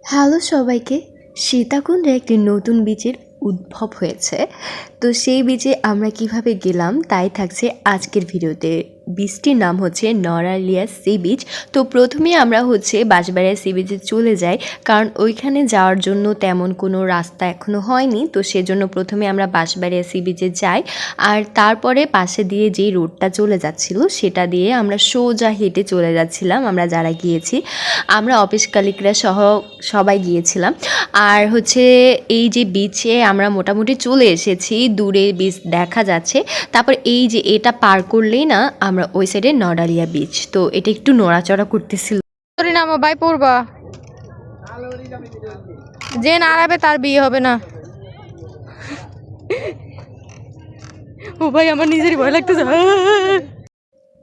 Hello সবাইকে। সীতাকুণ্ডে একটি নতুন বীচের উদ্ভব হয়েছে। তো সেই বীচে আমরা কিভাবে গেলাম তাই থাকছে আজকের ভিডিওতে। বীচটির নাম হচ্ছে নড়ালিয়া সি বিচ। তো প্রথমে আমরা বাঁশবাড়িয়া সি বিচে চলে যাই, কারণ ওইখানে যাওয়ার জন্য তেমন কোনো রাস্তা এখনও হয়নি। তো সেজন্য প্রথমে আমরা বাঁশবাড়িয়া সি বিচে যাই, আর তারপরে পাশে দিয়ে যেই রোডটা চলে যাচ্ছিল সেটা দিয়ে আমরা সোজা হেঁটে চলে যাচ্ছিলাম। আমরা যারা গিয়েছি, আমরা অফিস কালিকরা সহ সবাই গিয়েছিলাম। আর এই যে বিচে আমরা মোটামুটি চলে এসেছি, দূরে বিচ দেখা যাচ্ছে। তারপর এই যে এটা পার করলেই না আমরা ওই সাইডে নড়ালিয়া বিচ। তো এটা একটু নড়াচড়া করতেছিল। নামো ভাই পড়বা, যে নাড়াবে তার বিয়ে হবে না। ও ভাই আমার নিজেরই ভয় লাগতেছে।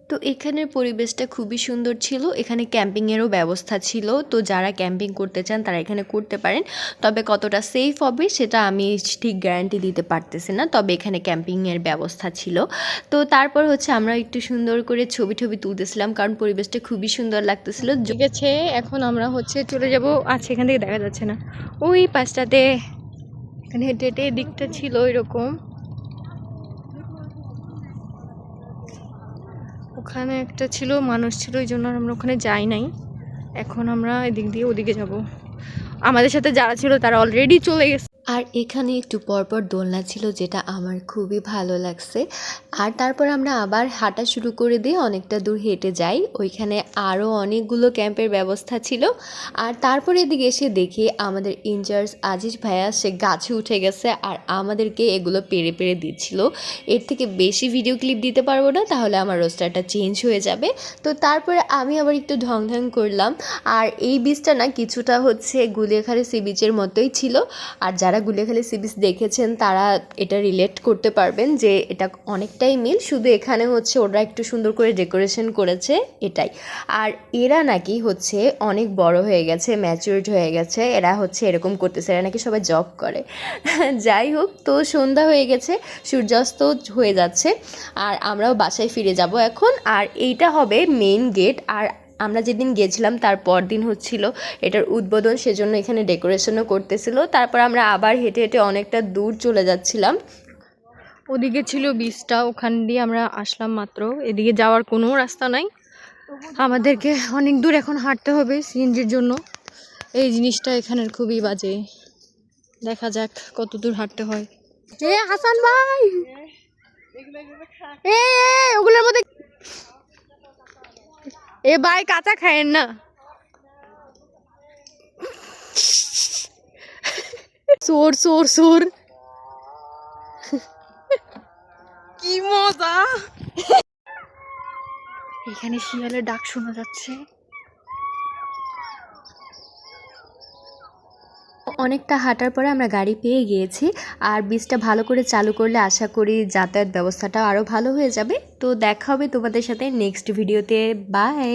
তো এখানের পরিবেশটা খুবই সুন্দর ছিল। এখানে ক্যাম্পিংয়েরও ব্যবস্থা ছিল। তো যারা ক্যাম্পিং করতে চান তারা এখানে করতে পারেন। তবে কতটা সেফ হবে সেটা আমি ঠিক গ্যারান্টি দিতে পারতেছি না, তবে এখানে ক্যাম্পিংয়ের ব্যবস্থা ছিল। তো তারপর আমরা একটু সুন্দর করে ছবি তুলতেছিলাম, কারণ পরিবেশটা খুবই সুন্দর লাগতেছিল। ঠিক আছে, এখন আমরা চলে যাব। আচ্ছা, এখান থেকে দেখা যাচ্ছে না, ওই পাশটাতে এখানে হেঁটে হেঁটে দিকটা ছিল এরকম। ওখানে একটা ছিল, মানুষ ছিল, ওই জন্য আমরা ওখানে যাই নাই। এখন আমরা এদিক দিয়ে ওদিকে যাব। আমাদের সাথে যারা ছিল তারা অলরেডি চলে গেছে। আর এখানে একটু পরপর দোলনা ছিল, যেটা আমার খুবই ভালো লাগছে। আর তারপর আমরা আবার হাঁটা শুরু করে দিয়ে অনেকটা দূর হেঁটে যাই। ওইখানে আরও অনেকগুলো ক্যাম্পের ব্যবস্থা ছিল। আর তারপর এদিকে এসে দেখি আমাদের ইনচার্জ আজিজ ভাইয়া সে গাছে উঠে গেছে, আর আমাদেরকে এগুলো পেরে পেরে দিচ্ছিল। এর থেকে বেশি ভিডিও ক্লিপ দিতে পারবো না, তাহলে আমার রোস্টারটা চেঞ্জ হয়ে যাবে। তো তারপরে আমি আবার একটু ঢং ঢং করলাম। আর এই বীচটা না কিছুটা গুলিয়াখালী সি বিচের মতোই ছিল। আর যারা গুলিয়াখালী সি বিচ দেখেছেন তারা এটা রিলেট করতে পারবেন যে এটা অনেকটাই মিল, শুধু এখানে ওরা একটু সুন্দর করে ডেকোরেশন করেছে এটাই। আর এরা নাকি অনেক বড় হয়ে গেছে, ম্যাচিউরড হয়ে গেছে, এরা এরকম করতেছে, এরা নাকি সবাই জব করে। যাই হোক, তো সন্ধ্যা হয়ে গেছে, সূর্যাস্ত হয়ে যাচ্ছে, আর আমরাও বাসায় ফিরে যাব এখন। আর এইটা হবে মেইন গেট। আর আমরা যেদিন গেছিলাম তার পর দিন এটার উদ্বোধন, সেজন্য এখানে ডেকোরেশনও করতেছিল। তারপর আমরা আবার হেঁটে হেঁটে অনেকটা দূর চলে যাচ্ছিলাম। ওদিকে ছিল বীজটা, ওখান দিয়ে আমরা আসলাম মাত্র। এদিকে যাওয়ার কোনো রাস্তা নাই, আমাদেরকে অনেক দূর এখন হাঁটতে হবে সিএনজির জন্য। এই জিনিসটা এখানের খুবই বাজে, দেখা যাক কত দূর হাঁটতে হয়। এ হাসান ভাই, ওগুলোর মধ্যে এ ভাই কাঁচা খায়েন না। সোর সোর সোর, কি মজা। এখানে শিয়ালের ডাক শোনা যাচ্ছে। অনেকটা হাঁটার পরে আমরা গাড়ি পেয়ে গিয়েছি। আর বীজটা ভালো করে চালু করলে আশা করি যাতায়াত ব্যবস্থাটা আরও ভালো হয়ে যাবে। তো দেখা হবে তোমাদের সাথে নেক্সট ভিডিওতে। বাই।